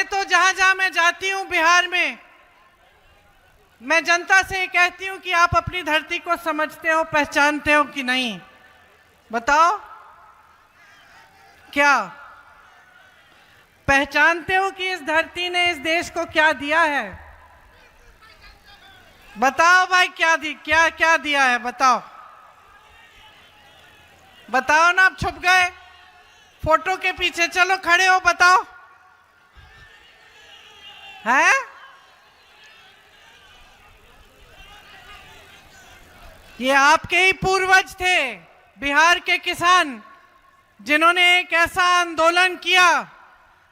पहले तो जहां जहां मैं जाती हूं बिहार में, मैं जनता से ये कहती हूं कि आप अपनी धरती को समझते हो, पहचानते हो कि नहीं? बताओ, क्या पहचानते हो कि इस धरती ने इस देश को क्या दिया है? बताओ भाई, क्या क्या दिया है? बताओ बताओ ना, आप छुप गए फोटो के पीछे, चलो खड़े हो, बताओ। हैं? ये आपके ही पूर्वज थे, बिहार के किसान, जिन्होंने एक ऐसा आंदोलन किया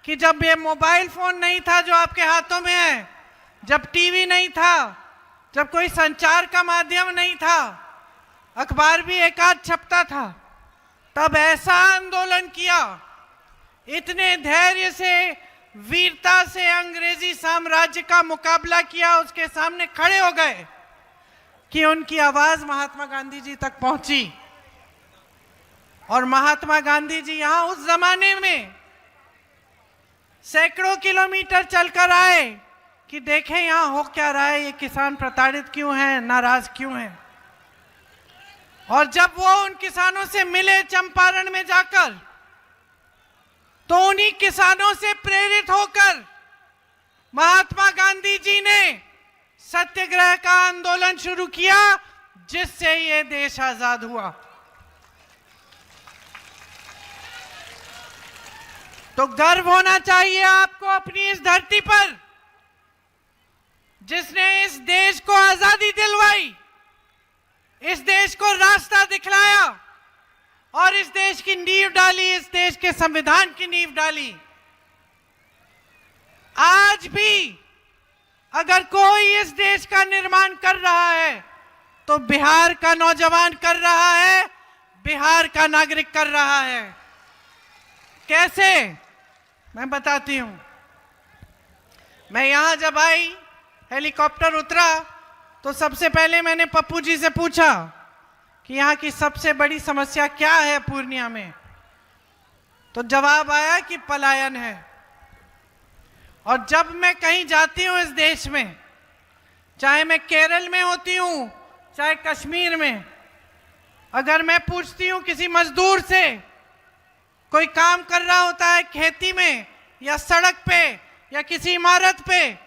कि जब ये मोबाइल फोन नहीं था जो आपके हाथों में है, जब टीवी नहीं था, जब कोई संचार का माध्यम नहीं था, अखबार भी एक आध छपता था, तब ऐसा आंदोलन किया, इतने धैर्य से, वीरता से अंग्रेजी साम्राज्य का मुकाबला किया, उसके सामने खड़े हो गए कि उनकी आवाज महात्मा गांधी जी तक पहुंची। और महात्मा गांधी जी यहां उस जमाने में सैकड़ों किलोमीटर चलकर आए कि देखें यहां हो क्या रहा है, ये किसान प्रताड़ित क्यों हैं, नाराज क्यों हैं। और जब वो उन किसानों से मिले चंपारण में जाकर, तो उन्हीं किसानों से प्रेरित होकर महात्मा गांधी जी ने सत्याग्रह का आंदोलन शुरू किया, जिससे ये देश आजाद हुआ। तो गर्व होना चाहिए आपको अपनी इस धरती पर, जिसने इस देश को आजादी दिलवाई, इस देश को रास्ता दिखलाया और इस देश की नींव डाली, इस देश के संविधान की नींव डाली। आज भी अगर कोई इस देश का निर्माण कर रहा है तो बिहार का नौजवान कर रहा है, बिहार का नागरिक कर रहा है। कैसे? मैं बताती हूं। मैं यहां जब आई, हेलीकॉप्टर उतरा, तो सबसे पहले मैंने पप्पू जी से पूछा कि यहाँ की सबसे बड़ी समस्या क्या है पूर्णिया में। तो जवाब आया कि पलायन है। और जब मैं कहीं जाती हूँ इस देश में, चाहे मैं केरल में होती हूँ, चाहे कश्मीर में, अगर मैं पूछती हूँ किसी मजदूर से, कोई काम कर रहा होता है खेती में या सड़क पे या किसी इमारत पे,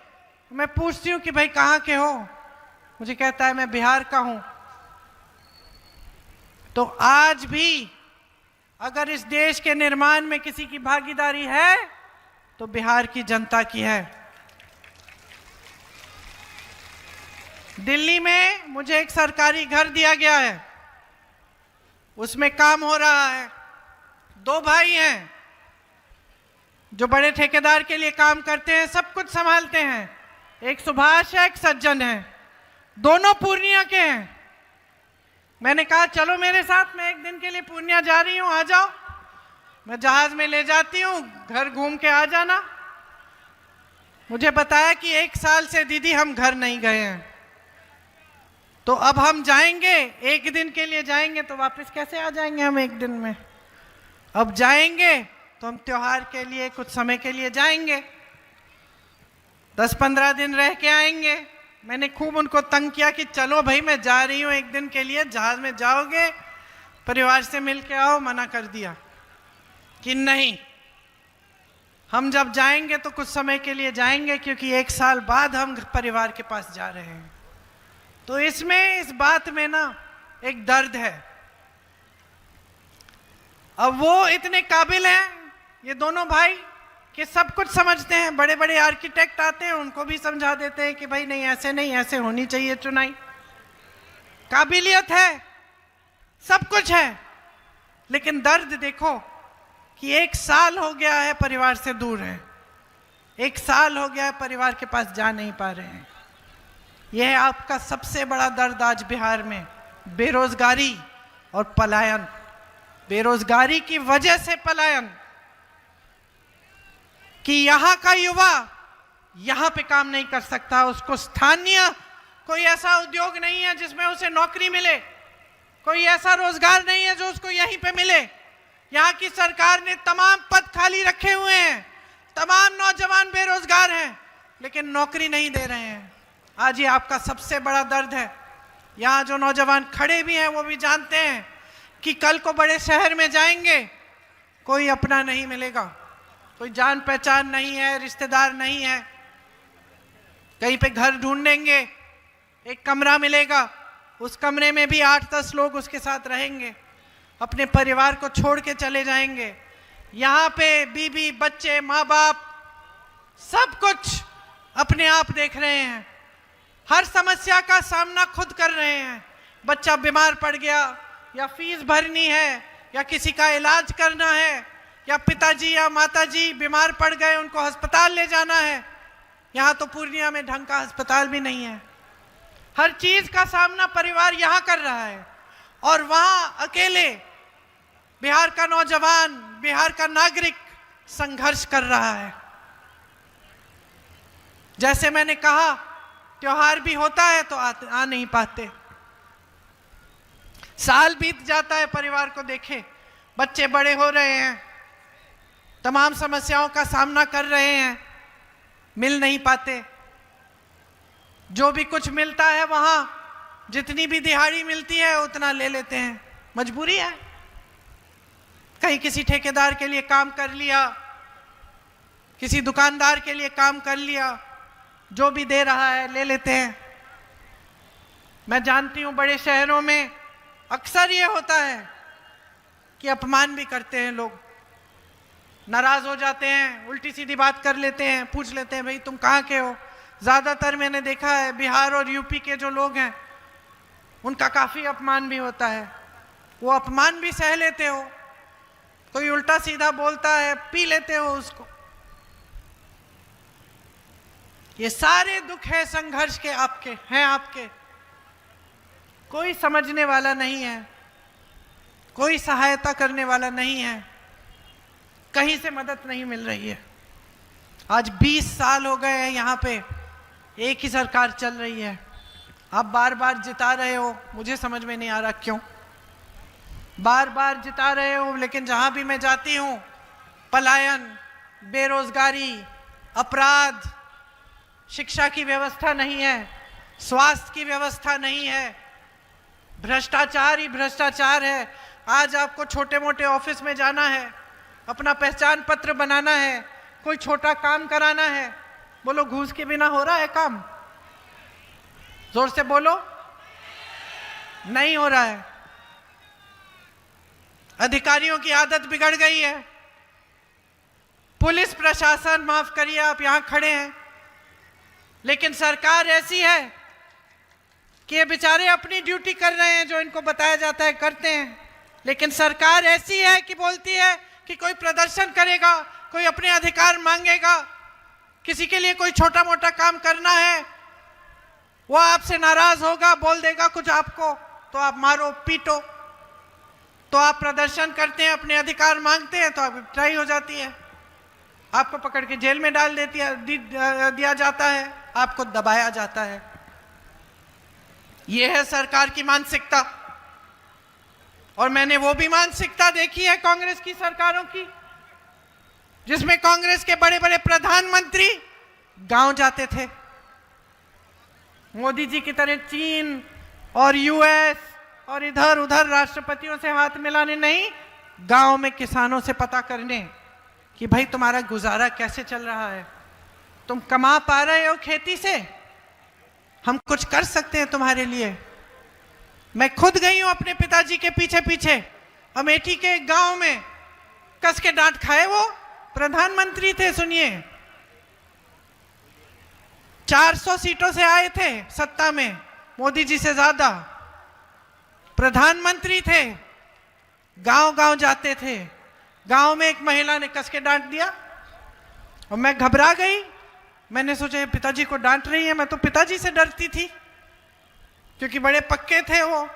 मैं पूछती हूँ कि भाई कहाँ के हो, मुझे कहता है मैं बिहार का हूं। तो आज भी अगर इस देश के निर्माण में किसी की भागीदारी है तो बिहार की जनता की है। दिल्ली में मुझे एक सरकारी घर दिया गया है, उसमें काम हो रहा है। 2 भाई हैं जो बड़े ठेकेदार के लिए काम करते हैं, सब कुछ संभालते हैं। एक सुभाष है, एक सज्जन है, दोनों पूर्णिया के हैं। मैंने कहा चलो मेरे साथ, मैं एक दिन के लिए पूर्णिया जा रही हूं, आ जाओ, मैं जहाज में ले जाती हूं, घर घूम के आ जाना। मुझे बताया कि 1 साल से दीदी हम घर नहीं गए हैं, तो अब हम जाएंगे, 1 दिन के लिए जाएंगे तो वापस कैसे आ जाएंगे हम 1 दिन में। अब जाएंगे तो हम त्योहार के लिए कुछ समय के लिए जाएंगे, 10-15 दिन रह के आएंगे। मैंने खूब उनको तंग किया कि चलो भाई मैं जा रही हूँ 1 दिन के लिए, जहाज में जाओगे, परिवार से मिल के आओ। मना कर दिया कि नहीं, हम जब जाएंगे तो कुछ समय के लिए जाएंगे, क्योंकि 1 साल बाद हम परिवार के पास जा रहे हैं। तो इसमें, इस बात में ना एक दर्द है। अब वो इतने काबिल हैं ये दोनों भाई कि सब कुछ समझते हैं। बड़े बड़े आर्किटेक्ट आते हैं, उनको भी समझा देते हैं कि भाई नहीं, ऐसे नहीं, ऐसे होनी चाहिए चुनाई। काबिलियत है, सब कुछ है, लेकिन दर्द देखो कि 1 साल हो गया है परिवार से दूर है, 1 साल हो गया है परिवार के पास जा नहीं पा रहे हैं। यह है आपका सबसे बड़ा दर्द आज बिहार में, बेरोजगारी और पलायन। बेरोजगारी की वजह से पलायन, कि यहां का युवा यहां पे काम नहीं कर सकता, उसको स्थानीय कोई ऐसा उद्योग नहीं है जिसमें उसे नौकरी मिले, कोई ऐसा रोजगार नहीं है जो उसको यहीं पे मिले। यहाँ की सरकार ने तमाम पद खाली रखे हुए हैं, तमाम नौजवान बेरोजगार हैं लेकिन नौकरी नहीं दे रहे हैं। आज ये आपका सबसे बड़ा दर्द है। यहाँ जो नौजवान खड़े भी हैं वो भी जानते हैं कि कल को बड़े शहर में जाएंगे, कोई अपना नहीं मिलेगा, कोई जान पहचान नहीं है, रिश्तेदार नहीं है। कहीं पे घर ढूंढेंगे, एक कमरा मिलेगा, उस कमरे में भी 8-10 लोग उसके साथ रहेंगे, अपने परिवार को छोड़ के चले जाएंगे। यहाँ पे बीवी, बच्चे, माँ बाप सब कुछ अपने आप देख रहे हैं, हर समस्या का सामना खुद कर रहे हैं। बच्चा बीमार पड़ गया या फीस भरनी है या किसी का इलाज करना है या पिताजी या माताजी बीमार पड़ गए, उनको अस्पताल ले जाना है। यहाँ तो पूर्णिया में ढंग का अस्पताल भी नहीं है। हर चीज का सामना परिवार यहाँ कर रहा है और वहाँ अकेले बिहार का नौजवान, बिहार का नागरिक संघर्ष कर रहा है। जैसे मैंने कहा, त्योहार भी होता है तो आ नहीं पाते, साल बीत जाता है, परिवार को देखे, बच्चे बड़े हो रहे हैं, तमाम समस्याओं का सामना कर रहे हैं, मिल नहीं पाते। जो भी कुछ मिलता है वहाँ जितनी भी दिहाड़ी मिलती है उतना ले लेते हैं, मजबूरी है। कहीं किसी ठेकेदार के लिए काम कर लिया, किसी दुकानदार के लिए काम कर लिया, जो भी दे रहा है ले लेते हैं। मैं जानती हूँ बड़े शहरों में अक्सर ये होता है कि अपमान भी करते हैं, लोग नाराज हो जाते हैं, उल्टी सीधी बात कर लेते हैं, पूछ लेते हैं भाई तुम कहाँ के हो। ज़्यादातर मैंने देखा है बिहार और यूपी के जो लोग हैं उनका काफ़ी अपमान भी होता है, वो अपमान भी सह लेते हो, कोई उल्टा सीधा बोलता है पी लेते हो उसको। ये सारे दुख है संघर्ष के, आपके हैं, आपके। कोई समझने वाला नहीं है, कोई सहायता करने वाला नहीं है, कहीं से मदद नहीं मिल रही है। आज 20 साल हो गए हैं यहाँ पे एक ही सरकार चल रही है। आप बार बार जिता रहे हो, मुझे समझ में नहीं आ रहा क्यों बार बार जिता रहे हो, लेकिन जहाँ भी मैं जाती हूँ पलायन, बेरोजगारी, अपराध, शिक्षा की व्यवस्था नहीं है, स्वास्थ्य की व्यवस्था नहीं है, भ्रष्टाचार ही भ्रष्टाचार है। आज आपको छोटे मोटे ऑफिस में जाना है, अपना पहचान पत्र बनाना है, कोई छोटा काम कराना है, बोलो घूस के बिना हो रहा है काम? जोर से बोलो, नहीं हो रहा है। अधिकारियों की आदत बिगड़ गई है, पुलिस प्रशासन, माफ करिए आप यहाँ खड़े हैं, लेकिन सरकार ऐसी है कि ये बेचारे अपनी ड्यूटी कर रहे हैं, जो इनको बताया जाता है करते हैं, लेकिन सरकार ऐसी है कि बोलती है कि कोई प्रदर्शन करेगा, कोई अपने अधिकार मांगेगा, किसी के लिए कोई छोटा मोटा काम करना है, वो आपसे नाराज होगा, बोल देगा कुछ आपको, तो आप मारो पीटो। तो आप प्रदर्शन करते हैं, अपने अधिकार मांगते हैं, तो आप पिटाई हो जाती है, आपको पकड़ के जेल में डाल दिया जाता है, आपको दबाया जाता है। यह है सरकार की मानसिकता। और मैंने वो भी मानसिकता देखी है कांग्रेस की सरकारों की, जिसमें कांग्रेस के बड़े बड़े प्रधानमंत्री गांव जाते थे, मोदी जी की तरह चीन और यूएस और इधर उधर राष्ट्रपतियों से हाथ मिलाने नहीं, गांव में किसानों से पता करने कि भाई तुम्हारा गुजारा कैसे चल रहा है, तुम कमा पा रहे हो खेती से, हम कुछ कर सकते हैं तुम्हारे लिए। मैं खुद गई हूं अपने पिताजी के पीछे पीछे, अमेठी के गांव में, कस के डांट खाए, वो प्रधानमंत्री थे, सुनिए 400 सीटों से आए थे सत्ता में, मोदी जी से ज्यादा प्रधानमंत्री थे, गांव गांव जाते थे। गांव में एक महिला ने कस के डांट दिया और मैं घबरा गई, मैंने सोचा पिताजी को डांट रही है, मैं तो पिताजी से डरती थी क्योंकि बड़े पक्के थे वो,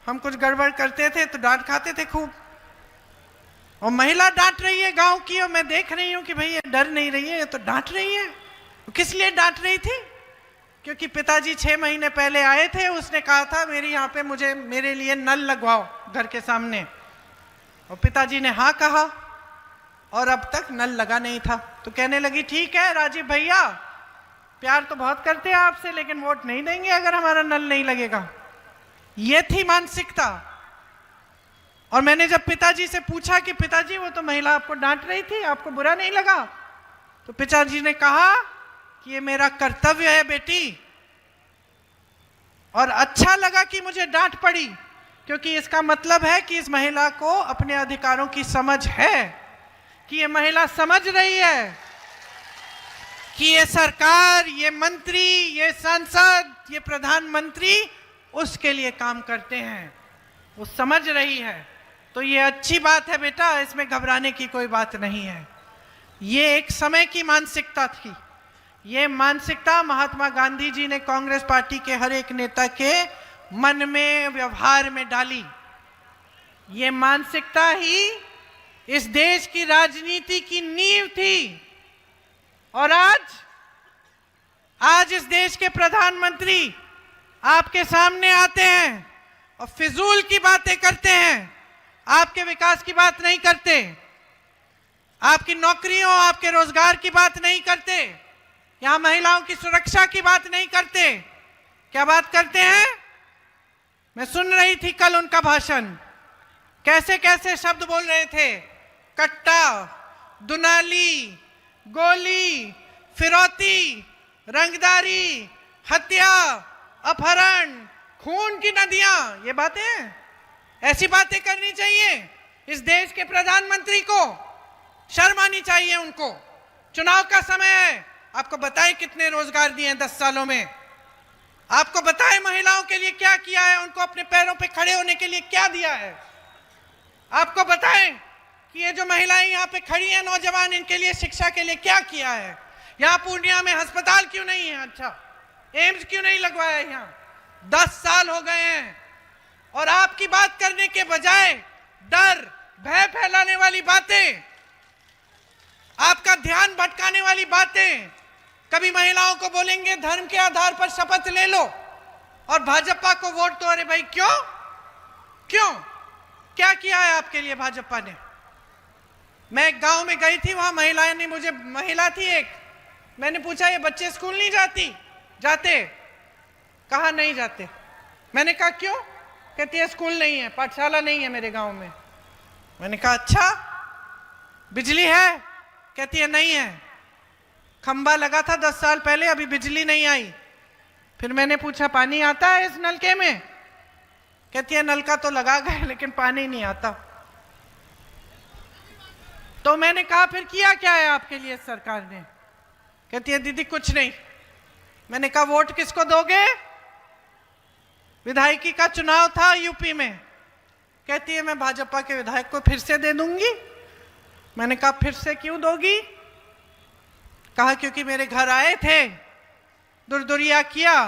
हम कुछ गड़बड़ करते थे तो डांट खाते थे खूब, और महिला डांट रही है गांव की, और मैं देख रही हूँ कि भाई ये डर नहीं रही है, ये तो डांट रही है। किस लिए डांट रही थी? क्योंकि पिताजी 6 महीने पहले आए थे, उसने कहा था मेरी यहाँ पे मेरे लिए नल लगवाओ घर के सामने, और पिताजी ने हाँ कहा, और अब तक नल लगा नहीं था। तो कहने लगी ठीक है राजीव भैया, प्यार तो बहुत करते हैं आपसे, लेकिन वोट नहीं देंगे अगर हमारा नल नहीं लगेगा। ये थी मानसिकता। और मैंने जब पिताजी से पूछा कि पिताजी वो तो महिला आपको डांट रही थी, आपको बुरा नहीं लगा? तो पिताजी ने कहा कि ये मेरा कर्तव्य है बेटी, और अच्छा लगा कि मुझे डांट पड़ी, क्योंकि इसका मतलब है कि इस महिला को अपने अधिकारों की समझ है, कि ये महिला समझ रही है कि ये सरकार, ये मंत्री, ये सांसद, ये प्रधानमंत्री उसके लिए काम करते हैं, वो समझ रही है। तो ये अच्छी बात है बेटा, इसमें घबराने की कोई बात नहीं है। ये एक समय की मानसिकता थी। ये मानसिकता महात्मा गांधी जी ने कांग्रेस पार्टी के हर एक नेता के मन में, व्यवहार में डाली। ये मानसिकता ही इस देश की राजनीति की नींव थी। और आज इस देश के प्रधानमंत्री आपके सामने आते हैं और फिजूल की बातें करते हैं, आपके विकास की बात नहीं करते, आपकी नौकरियों, आपके रोजगार की बात नहीं करते, यहां महिलाओं की सुरक्षा की बात नहीं करते। क्या बात करते हैं? मैं सुन रही थी कल उनका भाषण, कैसे कैसे शब्द बोल रहे थे, कट्टा, दुनाली, गोली, फिरौती, रंगदारी, हत्या, अपहरण, खून की नदियां। ये बातें, ऐसी बातें करनी चाहिए इस देश के प्रधानमंत्री को? शर्म आनी चाहिए उनको। चुनाव का समय है, आपको बताए कितने रोजगार दिए हैं 10 सालों में, आपको बताए महिलाओं के लिए क्या किया है, उनको अपने पैरों पे खड़े होने के लिए क्या दिया है, आपको बताएं कि ये जो महिलाएं यहाँ पे खड़ी हैं, नौजवान, इनके लिए शिक्षा के लिए क्या किया है। यहाँ पूर्णिया में अस्पताल क्यों नहीं है? अच्छा, एम्स क्यों नहीं लगवाया यहाँ? 10 साल हो गए हैं और आपकी बात करने के बजाय डर, भय फैलाने वाली बातें, आपका ध्यान भटकाने वाली बातें, कभी महिलाओं को बोलेंगे धर्म के आधार पर शपथ ले लो और भाजपा को वोट दो। अरे भाई क्यों? क्यों? क्या किया है आपके लिए भाजपा ने? मैं एक गांव में गई थी, वहां महिलाएं ने मुझे, महिला थी एक, मैंने पूछा ये बच्चे स्कूल नहीं जाते? कहा नहीं जाते। मैंने कहा क्यों? कहती है स्कूल नहीं है, पाठशाला नहीं है मेरे गांव में। मैंने कहा अच्छा, बिजली है? कहती है नहीं है, खंबा लगा था 10 साल पहले, अभी बिजली नहीं आई। फिर मैंने पूछा पानी आता है इस नलके में? कहती है नलका तो लगा गए लेकिन पानी नहीं आता। तो मैंने कहा फिर किया क्या है आपके लिए सरकार ने? कहती है दीदी कुछ नहीं। मैंने कहा वोट किसको दोगे? विधायकी का चुनाव था यूपी में। कहती है मैं भाजपा के विधायक को फिर से दे दूंगी। मैंने कहा फिर से क्यों दोगी? कहा क्योंकि मेरे घर आए थे, दुरदुरिया किया,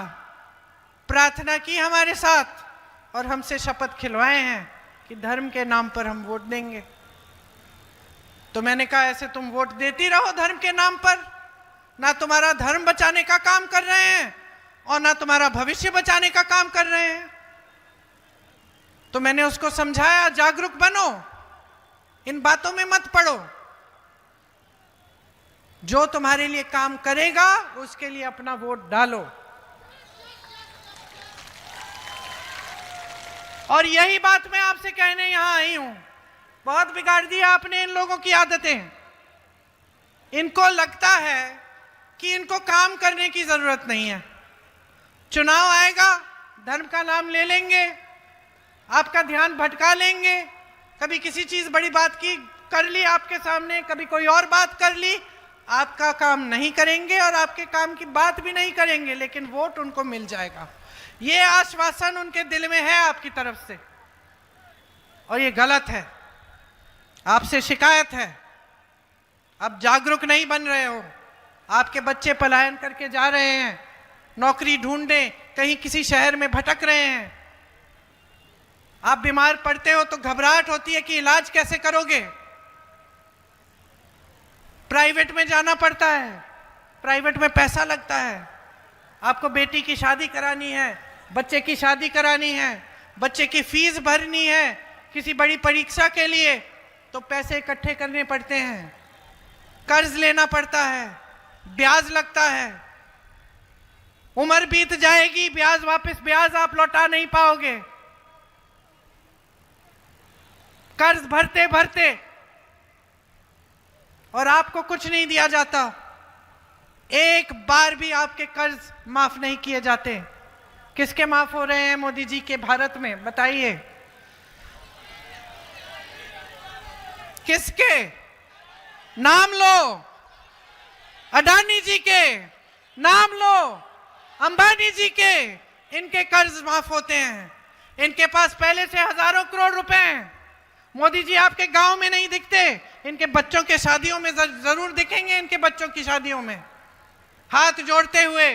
प्रार्थना की हमारे साथ और हमसे शपथ खिलवाए हैं कि धर्म के नाम पर हम वोट देंगे। तो मैंने कहा ऐसे तुम वोट देती रहो धर्म के नाम पर, ना तुम्हारा धर्म बचाने का काम कर रहे हैं और ना तुम्हारा भविष्य बचाने का काम कर रहे हैं। तो मैंने उसको समझाया जागरूक बनो, इन बातों में मत पड़ो, जो तुम्हारे लिए काम करेगा उसके लिए अपना वोट डालो। और यही बात मैं आपसे कहने यहां आई हूं। बहुत बिगाड़ दिया आपने इन लोगों की आदतें। इनको लगता है कि इनको काम करने की जरूरत नहीं है। चुनाव आएगा, धर्म का नाम ले लेंगे, आपका ध्यान भटका लेंगे, कभी किसी चीज बड़ी बात की कर ली आपके सामने, कभी कोई और बात कर ली, आपका काम नहीं करेंगे और आपके काम की बात भी नहीं करेंगे, लेकिन वोट उनको मिल जाएगा। ये आश्वासन उनके दिल में है आपकी तरफ से और ये गलत है। आपसे शिकायत है, आप जागरूक नहीं बन रहे हो। आपके बच्चे पलायन करके जा रहे हैं, नौकरी ढूंढने कहीं किसी शहर में भटक रहे हैं। आप बीमार पड़ते हो तो घबराहट होती है कि इलाज कैसे करोगे। प्राइवेट में जाना पड़ता है, प्राइवेट में पैसा लगता है। आपको बेटी की शादी करानी है, बच्चे की शादी करानी है, बच्चे की फीस भरनी है किसी बड़ी परीक्षा के लिए, तो पैसे इकट्ठे करने पड़ते हैं, कर्ज लेना पड़ता है, ब्याज लगता है। उम्र बीत जाएगी, ब्याज आप लौटा नहीं पाओगे। कर्ज भरते भरते और आपको कुछ नहीं दिया जाता, एक बार भी आपके कर्ज माफ नहीं किए जाते। किसके माफ हो रहे हैं मोदी जी के भारत में, बताइए किसके? नाम लो, अडानी जी के नाम लो, अंबानी जी के, इनके कर्ज माफ होते हैं। इनके पास पहले से हजारों करोड़ रुपए हैं। मोदी जी आपके गांव में नहीं दिखते, इनके बच्चों के शादियों में जरूर दिखेंगे। इनके बच्चों की शादियों में हाथ जोड़ते हुए,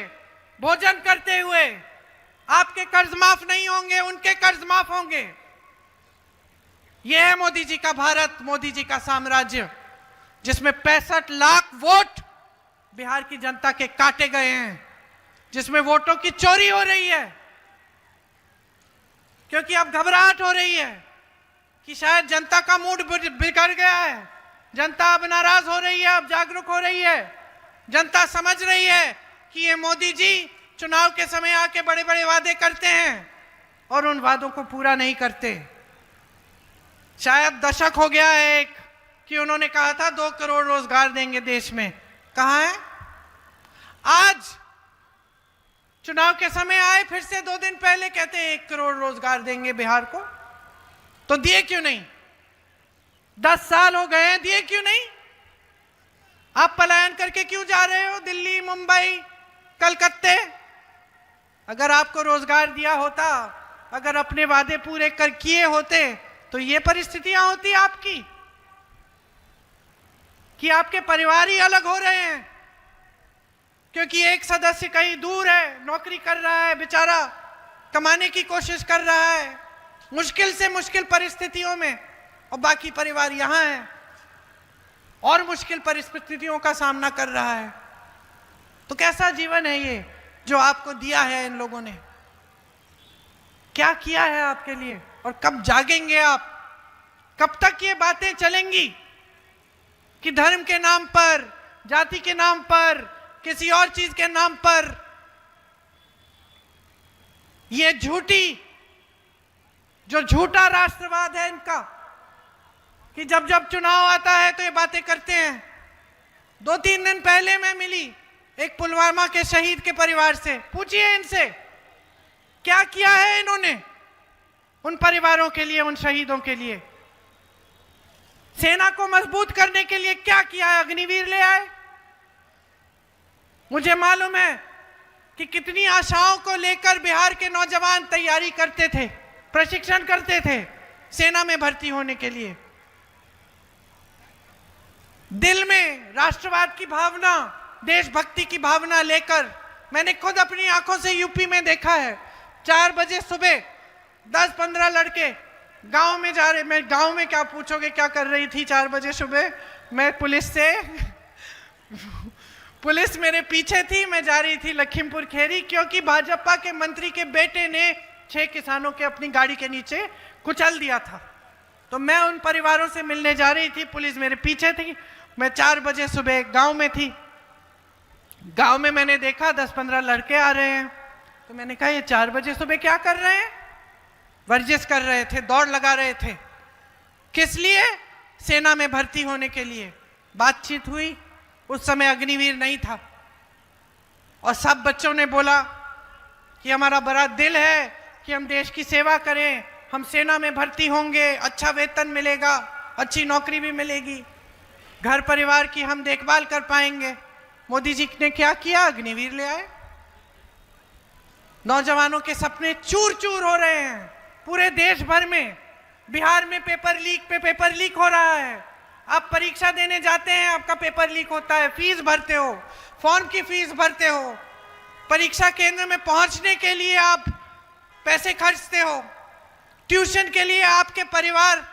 भोजन करते हुए। आपके कर्ज माफ नहीं होंगे, उनके कर्ज माफ होंगे। यह है मोदी जी का भारत, मोदी जी का साम्राज्य, जिसमें 65 लाख वोट बिहार की जनता के काटे गए हैं, जिसमें वोटों की चोरी हो रही है। क्योंकि अब घबराहट हो रही है कि शायद जनता का मूड बिगड़ गया है, जनता अब नाराज हो रही है, अब जागरूक हो रही है। जनता समझ रही है कि ये मोदी जी चुनाव के समय आके बड़े बड़े वादे करते हैं और उन वादों को पूरा नहीं करते। शायद दशक हो गया है एक कि उन्होंने कहा था 2 करोड़ रोजगार देंगे देश में, कहां है? आज चुनाव के समय आए, फिर से 2 दिन पहले कहते हैं 1 करोड़ रोजगार देंगे बिहार को। तो दिए क्यों नहीं? 10 साल हो गए हैं, दिए क्यों नहीं? आप पलायन करके क्यों जा रहे हो दिल्ली, मुंबई, कलकत्ते? अगर आपको रोजगार दिया होता, अगर अपने वादे पूरे कर किए होते, तो ये परिस्थितियां होती आपकी कि आपके परिवार ही अलग हो रहे हैं क्योंकि एक सदस्य कहीं दूर है, नौकरी कर रहा है, बेचारा कमाने की कोशिश कर रहा है मुश्किल से मुश्किल परिस्थितियों में, और बाकी परिवार यहां है और मुश्किल परिस्थितियों का सामना कर रहा है। तो कैसा जीवन है ये जो आपको दिया है इन लोगों ने? क्या किया है आपके लिए? और कब जागेंगे आप? कब तक ये बातें चलेंगी कि धर्म के नाम पर, जाति के नाम पर, किसी और चीज के नाम पर ये जो झूठा राष्ट्रवाद है इनका, कि जब जब चुनाव आता है तो ये बातें करते हैं। 2-3 दिन पहले मैं मिली एक पुलवामा के शहीद के परिवार से, पूछिए इनसे क्या किया है इन्होंने उन परिवारों के लिए, उन शहीदों के लिए। सेना को मजबूत करने के लिए क्या किया है? अग्निवीर ले आए। मुझे मालूम है कि कितनी आशाओं को लेकर बिहार के नौजवान तैयारी करते थे, प्रशिक्षण करते थे सेना में भर्ती होने के लिए। दिल में राष्ट्रवाद की भावना, देशभक्ति की भावना लेकर, मैंने खुद अपनी आंखों से यूपी में देखा है। 4 बजे सुबह 10-15 लड़के गांव में जा रहे। मैं गांव में क्या पूछोगे क्या कर रही थी 4 बजे सुबह? मैं पुलिस मेरे पीछे थी, मैं जा रही थी लखीमपुर खेरी, क्योंकि भाजपा के मंत्री के बेटे ने 6 किसानों के अपनी गाड़ी के नीचे कुचल दिया था। तो मैं उन परिवारों से मिलने जा रही थी, पुलिस मेरे पीछे थी। मैं 4 बजे सुबह गांव में थी। गांव में मैंने देखा 10-15 लड़के आ रहे हैं, तो मैंने कहा ये 4 बजे सुबह क्या कर रहे हैं? वर्जिश कर रहे थे, दौड़ लगा रहे थे। किस लिए? सेना में भर्ती होने के लिए। बातचीत हुई, उस समय अग्निवीर नहीं था, और सब बच्चों ने बोला कि हमारा बड़ा दिल है कि हम देश की सेवा करें, हम सेना में भर्ती होंगे, अच्छा वेतन मिलेगा, अच्छी नौकरी भी मिलेगी, घर परिवार की हम देखभाल कर पाएंगे। मोदी जी ने क्या किया? अग्निवीर ले आए। नौजवानों के सपने चूर चूर हो रहे हैं पूरे देश भर में। बिहार में पेपर लीक पे पेपर लीक हो रहा है। आप परीक्षा देने जाते हैं, आपका पेपर लीक होता है, फीस भरते हो, फॉर्म की फीस भरते हो, परीक्षा केंद्र में पहुंचने के लिए आप पैसे खर्चते हो, ट्यूशन के लिए आपके परिवार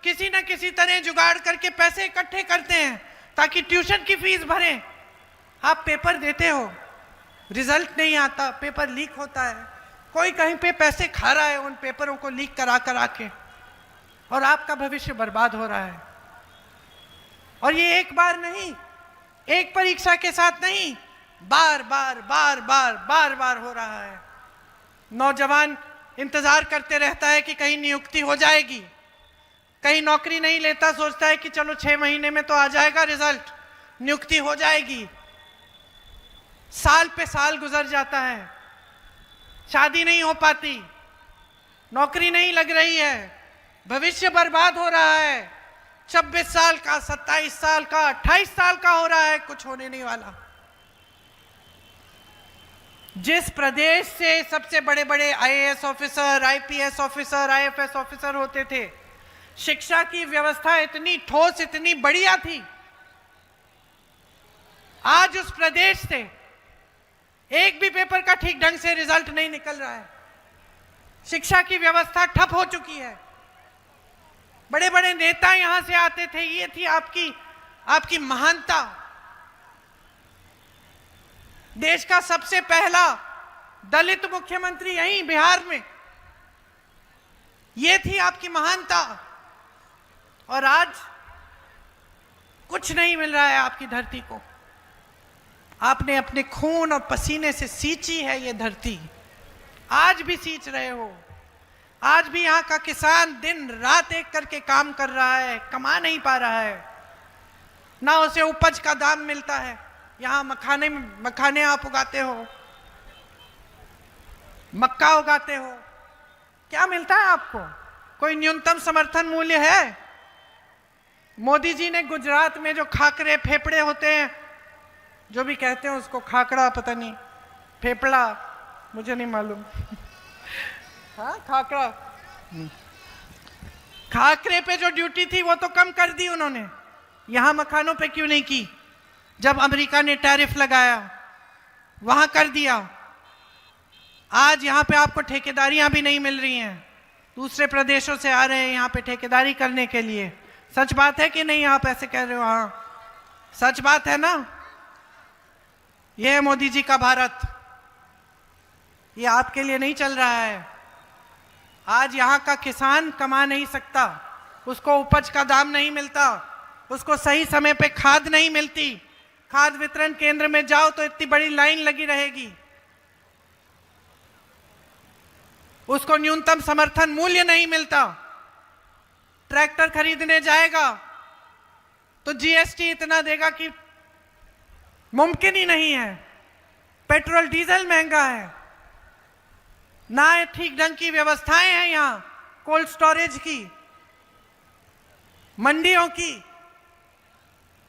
किसी न किसी तरह जुगाड़ करके पैसे इकट्ठे करते हैं ताकि ट्यूशन की फीस भरें। आप पेपर देते हो, रिजल्ट नहीं आता, पेपर लीक होता है, कोई कहीं पे पैसे खा रहा है उन पेपरों को लीक करा के, और आपका भविष्य बर्बाद हो रहा है। और ये एक बार नहीं, एक परीक्षा के साथ नहीं, बार बार बार बार बार बार हो रहा है। नौजवान इंतजार करते रहता है कि कहीं नियुक्ति हो जाएगी, कहीं नौकरी नहीं लेता, सोचता है कि चलो 6 महीने में तो आ जाएगा रिजल्ट, नियुक्ति हो जाएगी। साल पे साल गुजर जाता है, शादी नहीं हो पाती, नौकरी नहीं लग रही है, भविष्य बर्बाद हो रहा है। 26 साल का, 27 साल का, 28 साल का हो रहा है, कुछ होने नहीं वाला। जिस प्रदेश से सबसे बड़े बड़े IAS officer, IPS officer, IFS officer होते थे, शिक्षा की व्यवस्था इतनी ठोस, इतनी बढ़िया थी, आज उस प्रदेश से एक भी पेपर का ठीक ढंग से रिजल्ट नहीं निकल रहा है। शिक्षा की व्यवस्था ठप हो चुकी है। बड़े बड़े नेता यहां से आते थे, ये थी आपकी महानता। देश का सबसे पहला दलित मुख्यमंत्री यहीं बिहार में, ये थी आपकी महानता। और आज कुछ नहीं मिल रहा है आपकी धरती को। आपने अपने खून और पसीने से सींची है ये धरती, आज भी सींच रहे हो। आज भी यहाँ का किसान दिन रात एक करके काम कर रहा है, कमा नहीं पा रहा है, ना उसे उपज का दाम मिलता है। यहाँ मखाने आप उगाते हो, मक्का उगाते हो, क्या मिलता है आपको? कोई न्यूनतम समर्थन मूल्य है? मोदी जी ने गुजरात में जो खाकरे फेफड़े होते हैं, जो भी कहते हैं उसको, खाकड़ा पता नहीं, फेफड़ा मुझे नहीं मालूम हाँ खाकड़ा, खाकरे पे जो ड्यूटी थी वो तो कम कर दी उन्होंने, यहां मखानों पे क्यों नहीं की? जब अमेरिका ने टैरिफ लगाया वहां कर दिया। आज यहां पे आपको ठेकेदारियां भी नहीं मिल रही हैं, दूसरे प्रदेशों से आ रहे हैं यहां पे ठेकेदारी करने के लिए। सच बात है कि नहीं? आप ऐसे कह रहे हो, हाँ सच बात है ना। यह है मोदी जी का भारत, ये आपके लिए नहीं चल रहा है। आज यहाँ का किसान कमा नहीं सकता, उसको उपज का दाम नहीं मिलता, उसको सही समय पे खाद नहीं मिलती। खाद वितरण केंद्र में जाओ तो इतनी बड़ी लाइन लगी रहेगी, उसको न्यूनतम समर्थन मूल्य नहीं मिलता। ट्रैक्टर खरीदने जाएगा तो जीएसटी इतना देगा कि मुमकिन ही नहीं है। पेट्रोल डीजल महंगा है, ना ठीक ढंग की व्यवस्थाएं हैं यहाँ कोल्ड स्टोरेज की, मंडियों की,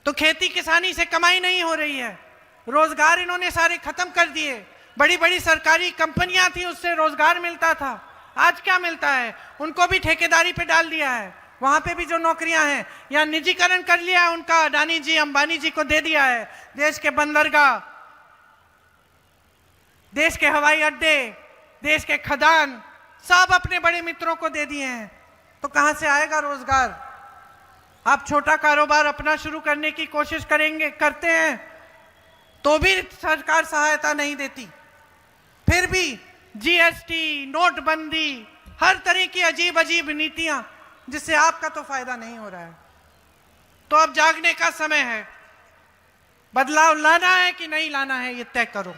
तो खेती किसानी से कमाई नहीं हो रही है। रोजगार इन्होंने सारे खत्म कर दिए। बड़ी बड़ी सरकारी कंपनियां थी, उससे रोजगार मिलता था, आज क्या मिलता है? उनको भी ठेकेदारी पे डाल दिया है। वहां पे भी जो नौकरियां हैं या निजीकरण कर लिया है उनका, अडानी जी, अंबानी जी को दे दिया है। देश के बंदरगाह, देश के हवाई अड्डे, देश के खदान सब अपने बड़े मित्रों को दे दिए हैं। तो कहां से आएगा रोजगार? आप छोटा कारोबार अपना शुरू करने की कोशिश करते हैं तो भी सरकार सहायता नहीं देती। फिर भी जीएसटी, नोटबंदी, हर तरह की अजीब अजीब नीतियां, जिससे आपका तो फायदा नहीं हो रहा है। तो अब जागने का समय है। बदलाव लाना है कि नहीं लाना है, ये तय करो।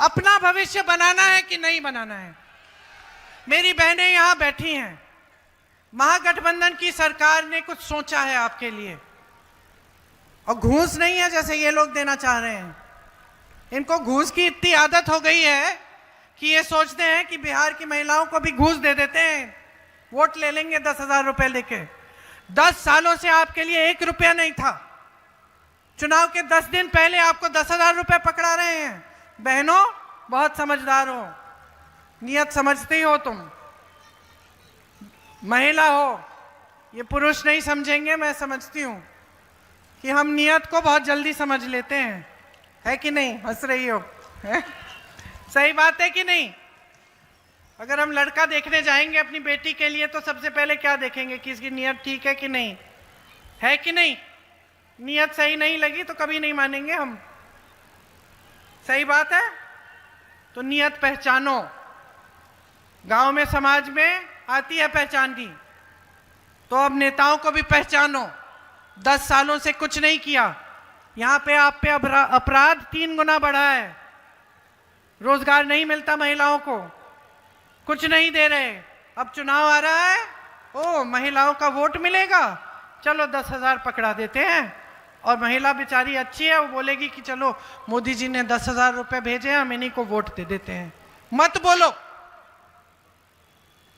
अपना भविष्य बनाना है कि नहीं बनाना है। मेरी बहनें यहां बैठी हैं, महागठबंधन की सरकार ने कुछ सोचा है आपके लिए, और घूस नहीं है जैसे ये लोग देना चाह रहे हैं। इनको घूस की इतनी आदत हो गई है कि ये सोचते हैं कि बिहार की महिलाओं को भी घूस दे देते हैं, वोट ले लेंगे 10,000 रुपए लेके। 10 सालों से आपके लिए 1 रुपया नहीं था। चुनाव के 10 दिन पहले आपको 10,000 रुपए पकड़ा रहे हैं। बहनों, बहुत समझदार हो, नियत समझती हो तुम, महिला हो, ये पुरुष नहीं समझेंगे। मैं समझती हूं कि हम नियत को बहुत जल्दी समझ लेते हैं, है कि नहीं? हंस रही हो, है? सही बात है कि नहीं? अगर हम लड़का देखने जाएंगे अपनी बेटी के लिए तो सबसे पहले क्या देखेंगे कि इसकी नियत ठीक है कि नहीं, है कि नहीं? नियत सही नहीं लगी तो कभी नहीं मानेंगे हम। सही बात है? तो नियत पहचानो। गांव में, समाज में आती है पहचान की। तो अब नेताओं को भी पहचानो। 10 सालों से कुछ नहीं किया। यहाँ पे आप पे अपराध 3 गुना बढ़ा है, रोजगार नहीं मिलता महिलाओं को, कुछ नहीं दे रहे। अब चुनाव आ रहा है, ओ महिलाओं का वोट मिलेगा, चलो 10,000 पकड़ा देते हैं। और महिला बेचारी अच्छी है, वो बोलेगी कि चलो मोदी जी ने 10,000 रुपए भेजे हैं, हम इन्हीं को वोट दे देते हैं। मत बोलो,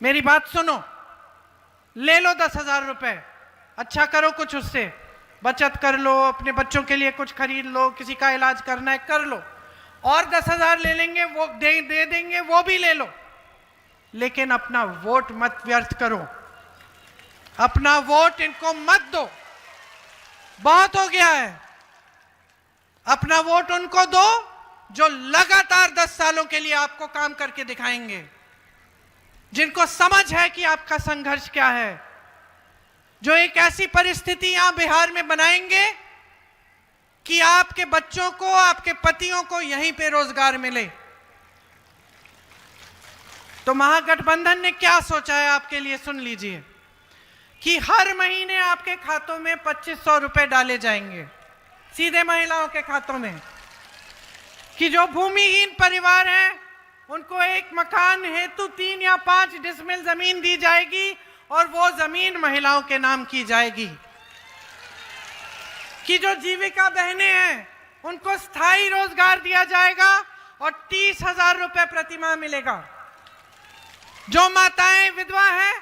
मेरी बात सुनो, ले लो 10,000 रुपए, अच्छा करो, कुछ उससे बचत कर लो, अपने बच्चों के लिए कुछ खरीद लो, किसी का इलाज करना है कर लो, और 10,000 ले लेंगे, वो दे देंगे, वो भी ले लो, लेकिन अपना वोट मत व्यर्थ करो, अपना वोट इनको मत दो, बहुत हो गया है। अपना वोट उनको दो जो लगातार 10 सालों के लिए आपको काम करके दिखाएंगे, जिनको समझ है कि आपका संघर्ष क्या है, जो एक ऐसी परिस्थिति यहां बिहार में बनाएंगे कि आपके बच्चों को, आपके पतियों को यहीं पे रोजगार मिले। तो महागठबंधन ने क्या सोचा है आपके लिए, सुन लीजिए कि हर महीने आपके खातों में 2500 रुपए डाले जाएंगे, सीधे महिलाओं के खातों में, कि जो भूमिहीन परिवार हैं उनको एक मकान हेतु 3 या 5 डिसमिल जमीन दी जाएगी और वो जमीन महिलाओं के नाम की जाएगी। कि जो जीविका बहनें हैं उनको स्थायी रोजगार दिया जाएगा और 30,000 रुपए प्रतिमाह मिलेगा। जो माताएं विधवा हैं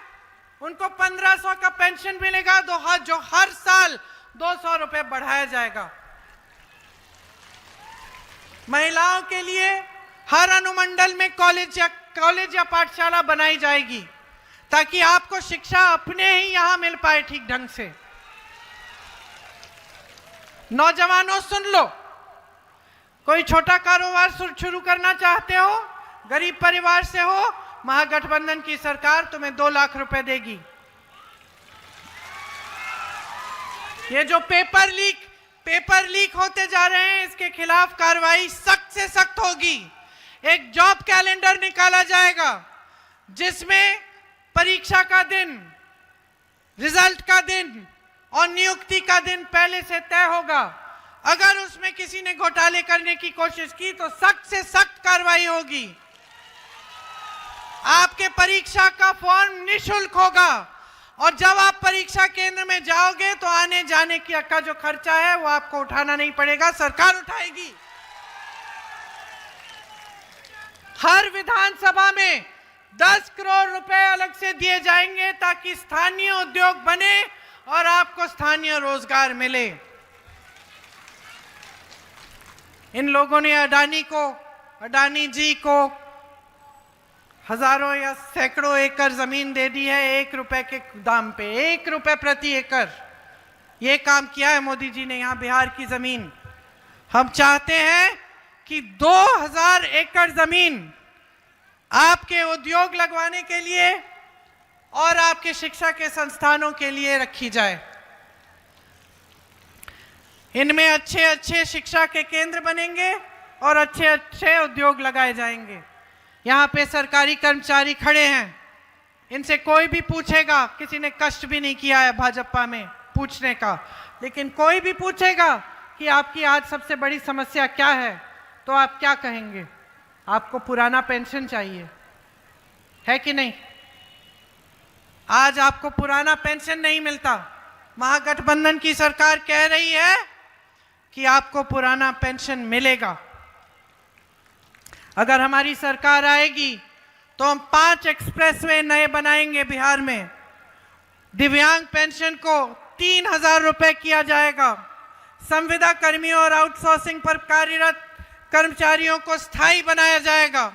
उनको 1500 का पेंशन मिलेगा, जो हर साल 200 रुपए बढ़ाया जाएगा। महिलाओं के लिए हर अनुमंडल में कॉलेज या पाठशाला बनाई जाएगी ताकि आपको शिक्षा अपने ही यहां मिल पाए ठीक ढंग से। नौजवानों सुन लो, कोई छोटा कारोबार शुरू करना चाहते हो, गरीब परिवार से हो, महागठबंधन की सरकार तुम्हें 2 लाख रुपए देगी। ये जो पेपर लीक होते जा रहे हैं, इसके खिलाफ कार्रवाई सख्त से सख्त होगी। एक जॉब कैलेंडर निकाला जाएगा जिसमें परीक्षा का दिन, रिजल्ट का दिन और नियुक्ति का दिन पहले से तय होगा। अगर उसमें किसी ने घोटाले करने की कोशिश की तो सख्त से सख्त कार्रवाई होगी। आपके परीक्षा का फॉर्म निःशुल्क होगा और जब आप परीक्षा केंद्र में जाओगे तो आने जाने का जो खर्चा है वो आपको उठाना नहीं पड़ेगा, सरकार उठाएगी। हर विधानसभा में 10 करोड़ रुपए अलग से दिए जाएंगे ताकि स्थानीय उद्योग बने और आपको स्थानीय रोजगार मिले। इन लोगों ने अडानी जी को हजारों या सैकड़ों एकड़ जमीन दे दी है 1 रुपए के दाम पे, 1 रुपए प्रति एकड़। ये काम किया है मोदी जी ने यहाँ बिहार की जमीन। हम चाहते हैं कि 2000 एकड़ जमीन आपके उद्योग लगवाने के लिए और आपके शिक्षा के संस्थानों के लिए रखी जाए। इनमें अच्छे शिक्षा के केंद्र बनेंगे और अच्छे उद्योग लगाए जाएंगे। यहाँ पे सरकारी कर्मचारी खड़े हैं, इनसे कोई भी पूछेगा, किसी ने कष्ट भी नहीं किया है भाजपा में पूछने का, लेकिन कोई भी पूछेगा कि आपकी आज सबसे बड़ी समस्या क्या है तो आप क्या कहेंगे? आपको पुराना पेंशन चाहिए, है कि नहीं? आज आपको पुराना पेंशन नहीं मिलता। महागठबंधन की सरकार कह रही है कि आपको पुराना पेंशन मिलेगा। अगर हमारी सरकार आएगी तो हम 5 एक्सप्रेसवे नए बनाएंगे बिहार में। दिव्यांग पेंशन को 3,000 रुपए किया जाएगा। संविदा कर्मियों और आउटसोर्सिंग पर कार्यरत कर्मचारियों को स्थायी बनाया जाएगा।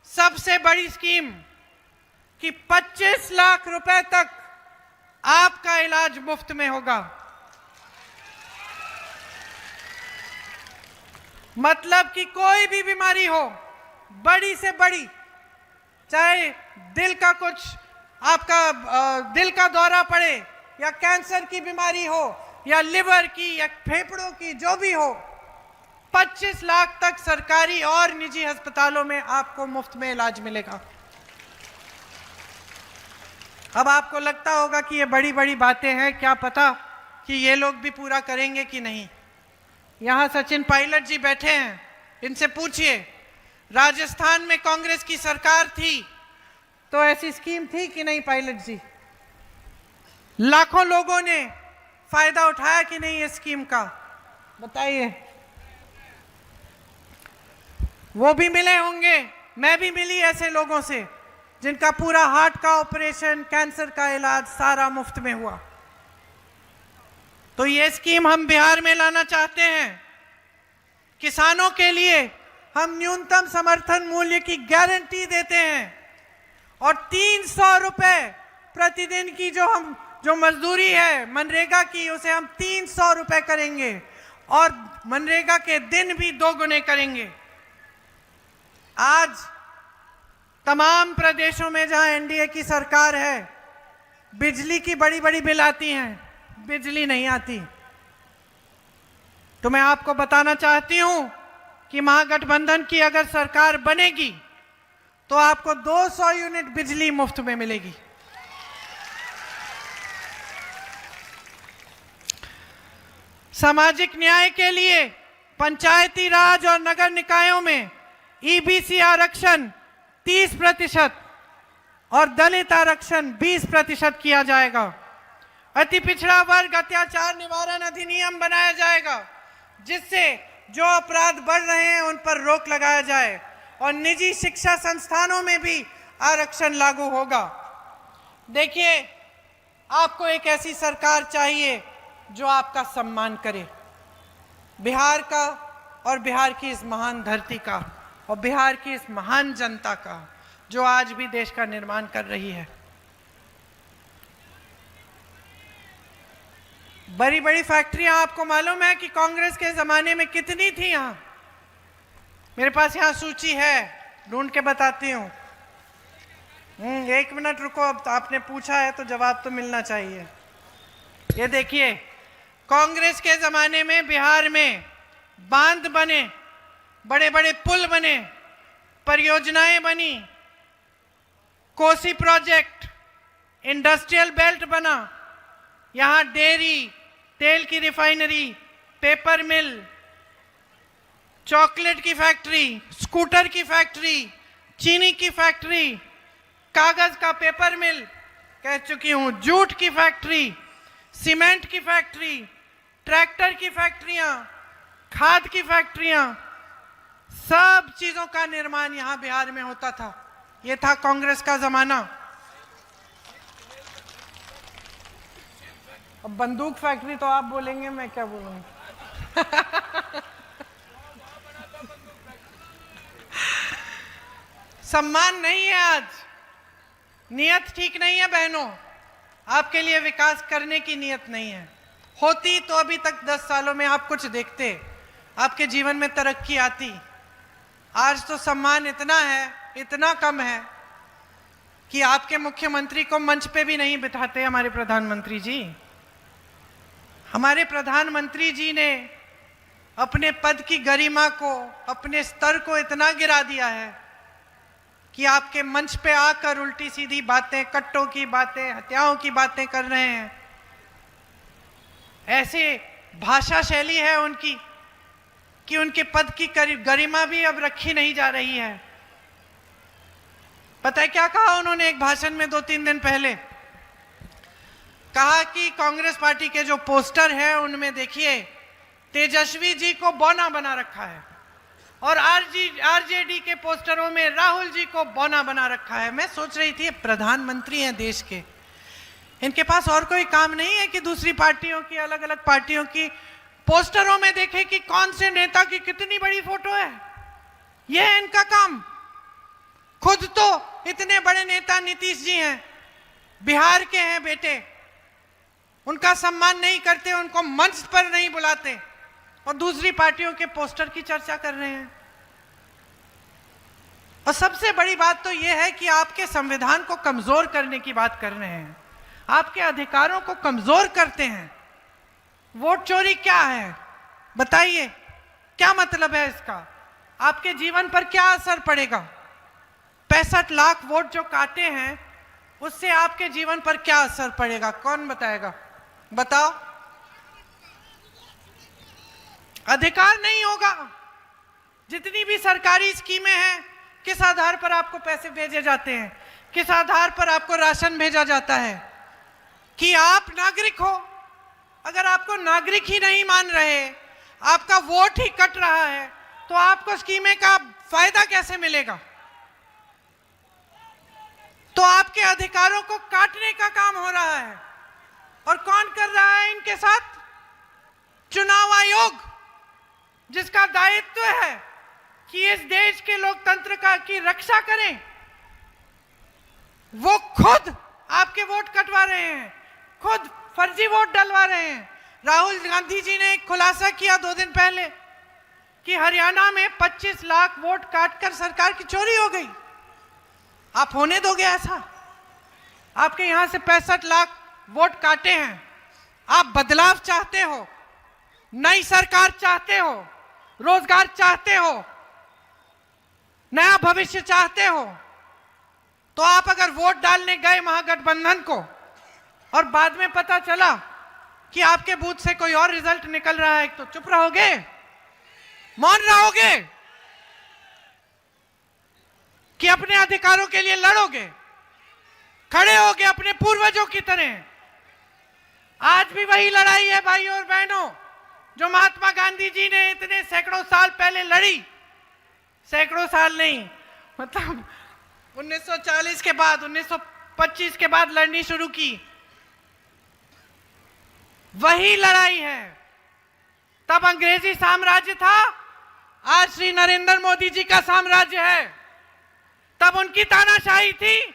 सबसे बड़ी स्कीम कि 25 लाख रुपए तक आपका इलाज मुफ्त में होगा। मतलब कि कोई भी बीमारी हो, बड़ी से बड़ी, चाहे दिल का कुछ आपका दिल का दौरा पड़े या कैंसर की बीमारी हो या लिवर की या फेफड़ों की, जो भी हो, 25 लाख तक सरकारी और निजी अस्पतालों में आपको मुफ्त में इलाज मिलेगा। अब आपको लगता होगा कि ये बड़ी बड़ी बातें हैं, क्या पता कि ये लोग भी पूरा करेंगे कि नहीं। यहाँ सचिन पायलट जी बैठे हैं, इनसे पूछिए, राजस्थान में कांग्रेस की सरकार थी तो ऐसी स्कीम थी कि नहीं पायलट जी? लाखों लोगों ने फायदा उठाया कि नहीं इस स्कीम का? बताइए। वो भी मिले होंगे, मैं भी मिली ऐसे लोगों से जिनका पूरा हार्ट का ऑपरेशन, कैंसर का इलाज सारा मुफ्त में हुआ। तो ये स्कीम हम बिहार में लाना चाहते हैं। किसानों के लिए हम न्यूनतम समर्थन मूल्य की गारंटी देते हैं और 300 रुपए प्रतिदिन की जो मजदूरी है मनरेगा की, उसे हम 300 रुपए करेंगे और मनरेगा के दिन भी 2 गुने करेंगे। आज तमाम प्रदेशों में जहां एनडीए की सरकार है, बिजली की बड़ी बड़ी बिल आती हैं, बिजली नहीं आती। तो मैं आपको बताना चाहती हूं कि महागठबंधन की अगर सरकार बनेगी तो आपको 200 यूनिट बिजली मुफ्त में मिलेगी। सामाजिक न्याय के लिए पंचायती राज और नगर निकायों में ईबीसी आरक्षण 30% और दलित आरक्षण 20% किया जाएगा। अति पिछड़ा वर्ग अत्याचार निवारण अधिनियम बनाया जाएगा, जिससे जो अपराध बढ़ रहे हैं उन पर रोक लगाया जाए और निजी शिक्षा संस्थानों में भी आरक्षण लागू होगा। देखिए, आपको एक ऐसी सरकार चाहिए जो आपका सम्मान करे, बिहार का और बिहार की इस महान धरती का और बिहार की इस महान जनता का, जो आज भी देश का निर्माण कर रही है। बड़ी बड़ी फैक्ट्रियां आपको मालूम है कि कांग्रेस के जमाने में कितनी थी? यहां मेरे पास यहाँ सूची है, ढूंढ के बताती हूँ। 1 मिनट रुको, अब आपने पूछा है तो जवाब तो मिलना चाहिए। ये देखिए, कांग्रेस के जमाने में बिहार में बांध बने, बड़े बड़े पुल बने, परियोजनाएं बनी, कोसी प्रोजेक्ट, इंडस्ट्रियल बेल्ट बना, यहाँ डेयरी, तेल की रिफाइनरी, पेपर मिल, चॉकलेट की फैक्ट्री, स्कूटर की फैक्ट्री, चीनी की फैक्ट्री, कागज का पेपर मिल, कह चुकी हूं, जूट की फैक्ट्री, सीमेंट की फैक्ट्री, ट्रैक्टर की फैक्ट्रियां, खाद की फैक्ट्रियां, सब चीजों का निर्माण यहां बिहार में होता था। ये था कांग्रेस का जमाना। अब बंदूक फैक्ट्री तो आप बोलेंगे, मैं क्या बोलूंगा। सम्मान नहीं है आज, नियत ठीक नहीं है बहनों, आपके लिए विकास करने की नियत नहीं है। होती तो अभी तक 10 सालों में आप कुछ देखते, आपके जीवन में तरक्की आती। आज तो सम्मान इतना है, इतना कम है कि आपके मुख्यमंत्री को मंच पे भी नहीं बिठाते हमारे प्रधानमंत्री जी। हमारे प्रधानमंत्री जी ने अपने पद की गरिमा को, अपने स्तर को इतना गिरा दिया है कि आपके मंच पे आकर उल्टी सीधी बातें, कट्टों की बातें, हत्याओं की बातें कर रहे हैं। ऐसे भाषा शैली है उनकी कि उनके पद की गरिमा भी अब रखी नहीं जा रही है। पता है क्या कहा उन्होंने एक भाषण में 2-3 दिन पहले? कहा कि कांग्रेस पार्टी के जो पोस्टर है उनमें देखिए तेजस्वी जी को बौना बना रखा है और आरजेडी के पोस्टरों में राहुल जी को बौना बना रखा है। मैं सोच रही थी, प्रधानमंत्री हैं देश के, इनके पास और कोई काम नहीं है कि दूसरी पार्टियों की, अलग अलग पार्टियों की पोस्टरों में देखें कि कौन से नेता की कितनी बड़ी फोटो है। यह है इनका काम। खुद तो इतने बड़े नेता नीतीश जी हैं, बिहार के हैं बेटे, उनका सम्मान नहीं करते, उनको मंच पर नहीं बुलाते और दूसरी पार्टियों के पोस्टर की चर्चा कर रहे हैं। और सबसे बड़ी बात तो यह है कि आपके संविधान को कमजोर करने की बात कर रहे हैं, आपके अधिकारों को कमजोर करते हैं। वोट चोरी क्या है बताइए, क्या मतलब है इसका? आपके जीवन पर क्या असर पड़ेगा? 65 लाख वोट जो काटे हैं उससे आपके जीवन पर क्या असर पड़ेगा? कौन बताएगा? बताओ। अधिकार नहीं होगा। जितनी भी सरकारी स्कीमें हैं, किस आधार पर आपको पैसे भेजे जाते हैं? किस आधार पर आपको राशन भेजा जाता है? कि आप नागरिक हो। अगर आपको नागरिक ही नहीं मान रहे, आपका वोट ही कट रहा है, तो आपको स्कीमें का फायदा कैसे मिलेगा? तो आपके अधिकारों को काटने का काम हो रहा है। और कौन कर रहा है इनके साथ? चुनाव आयोग, जिसका दायित्व है कि इस देश के लोकतंत्र की रक्षा करें, वो खुद आपके वोट कटवा रहे हैं, खुद फर्जी वोट डलवा रहे हैं। राहुल गांधी जी ने एक खुलासा किया 2 दिन पहले कि हरियाणा में 25 लाख वोट काटकर सरकार की चोरी हो गई। आप होने दोगे ऐसा? आपके यहां से 65 लाख वोट काटे हैं। आप बदलाव चाहते हो, नई सरकार चाहते हो, रोजगार चाहते हो, नया भविष्य चाहते हो, तो आप अगर वोट डालने गए महागठबंधन को और बाद में पता चला कि आपके बूथ से कोई और रिजल्ट निकल रहा है, तो चुप रहोगे? मौन रहोगे कि अपने अधिकारों के लिए लड़ोगे? खड़े होगे अपने पूर्वजों की तरह? आज भी वही लड़ाई है भाइयों और बहनों, जो महात्मा गांधी जी ने इतने सैकड़ों साल पहले लड़ी। सैकड़ों साल नहीं, मतलब 1940 के बाद, 1925 के बाद लड़नी शुरू की। वही लड़ाई है। तब अंग्रेजी साम्राज्य था, आज श्री नरेंद्र मोदी जी का साम्राज्य है। तब उनकी तानाशाही थी,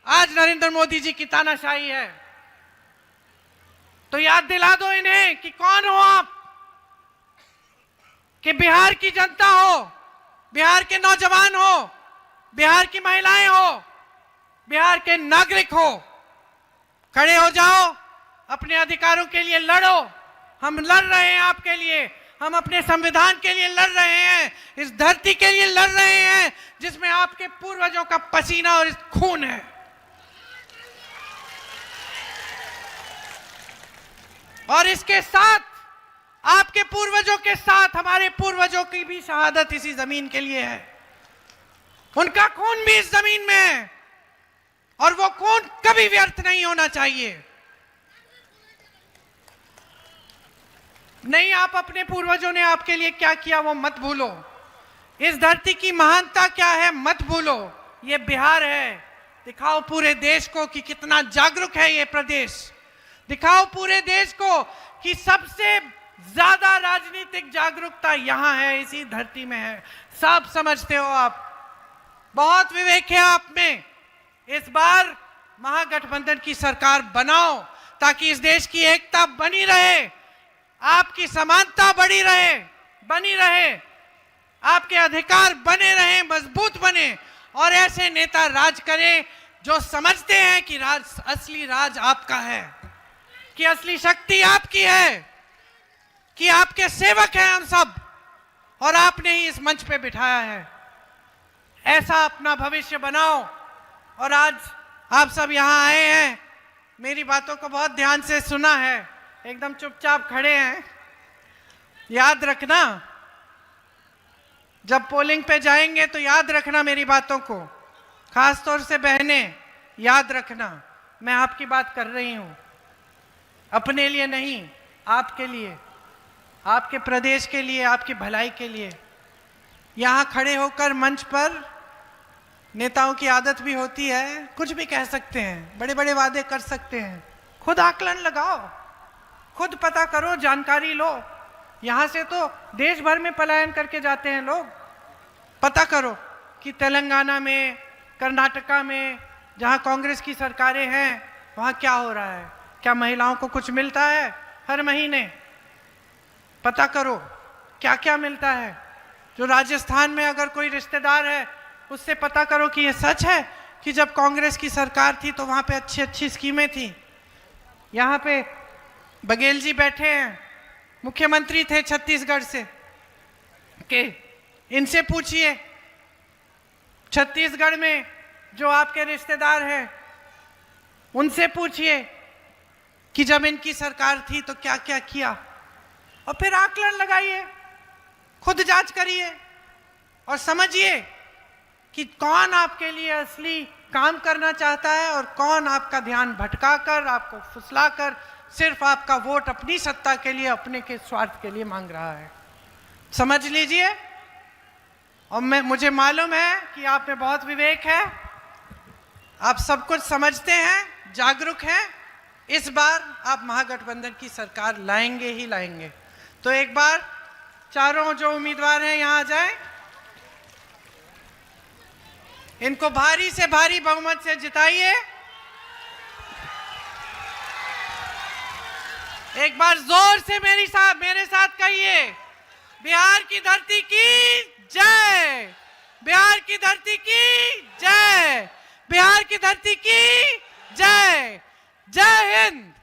आज नरेंद्र मोदी जी की तानाशाही है। तो याद दिला दो इन्हें कि कौन हो आप, कि बिहार की जनता हो, बिहार के नौजवान हो, बिहार की महिलाएं हो, बिहार के नागरिक हो। खड़े हो जाओ, अपने अधिकारों के लिए लड़ो। हम लड़ रहे हैं आपके लिए, हम अपने संविधान के लिए लड़ रहे हैं, इस धरती के लिए लड़ रहे हैं जिसमें आपके पूर्वजों का पसीना और खून है। और इसके साथ, आपके पूर्वजों के साथ हमारे पूर्वजों की भी शहादत इसी जमीन के लिए है। उनका खून भी इस जमीन में है और वो खून कभी व्यर्थ नहीं होना चाहिए। नहीं, आप अपने पूर्वजों ने आपके लिए क्या किया वो मत भूलो। इस धरती की महानता क्या है मत भूलो। ये बिहार है। दिखाओ पूरे देश को कि कितना जागरूक है ये प्रदेश। दिखाओ पूरे देश को कि सबसे ज्यादा राजनीतिक जागरूकता यहां है, इसी धरती में है। सब समझते हो आप, बहुत विवेक है आप में। इस बार महागठबंधन की सरकार बनाओ ताकि इस देश की एकता बनी रहे, आपकी समानता बनी रहे, आपके अधिकार बने रहे, मजबूत बने, और ऐसे नेता राज करें जो समझते हैं कि असली राज आपका है, कि असली शक्ति आपकी है, कि आपके सेवक हैं हम सब और आपने ही इस मंच पे बिठाया है। ऐसा अपना भविष्य बनाओ। और आज आप सब यहाँ आए हैं, मेरी बातों को बहुत ध्यान से सुना है, एकदम चुपचाप खड़े हैं। याद रखना, जब पोलिंग पे जाएंगे तो याद रखना मेरी बातों को, खास तौर से बहनें याद रखना। मैं आपकी बात कर रही हूं, अपने लिए नहीं, आपके लिए, आपके प्रदेश के लिए, आपकी भलाई के लिए। यहाँ खड़े होकर मंच पर नेताओं की आदत भी होती है, कुछ भी कह सकते हैं, बड़े बड़े वादे कर सकते हैं। खुद आकलन लगाओ, खुद पता करो, जानकारी लो। यहाँ से तो देश भर में पलायन करके जाते हैं लोग। पता करो कि तेलंगाना में, कर्नाटका में, जहाँ कांग्रेस की सरकारें हैं, वहाँ क्या हो रहा है। क्या महिलाओं को कुछ मिलता है हर महीने? पता करो क्या क्या मिलता है। जो राजस्थान में अगर कोई रिश्तेदार है, उससे पता करो कि ये सच है कि जब कांग्रेस की सरकार थी तो वहाँ पे अच्छी अच्छी स्कीमें थी। यहाँ पे बघेल जी बैठे हैं, मुख्यमंत्री थे छत्तीसगढ़ से, के इनसे पूछिए छत्तीसगढ़ में जो आपके रिश्तेदार हैं उनसे पूछिए कि जब इनकी सरकार थी तो क्या क्या किया, और फिर आकलन लगाइए, खुद जांच करिए और समझिए कि कौन आपके लिए असली काम करना चाहता है और कौन आपका ध्यान भटकाकर, आपको फुसलाकर सिर्फ आपका वोट अपनी सत्ता के लिए, अपने के स्वार्थ के लिए मांग रहा है। समझ लीजिए। और मुझे मालूम है कि आप में बहुत विवेक है, आप सब कुछ समझते हैं, जागरूक हैं। इस बार आप महागठबंधन की सरकार लाएंगे ही लाएंगे। तो एक बार चारों जो उम्मीदवार हैं यहाँ आ जाएं, इनको भारी से भारी बहुमत से जिताइए। एक बार जोर से मेरे साथ कहिए, बिहार की धरती की जय, बिहार की धरती की जय, बिहार की धरती की जय। जय हिंद।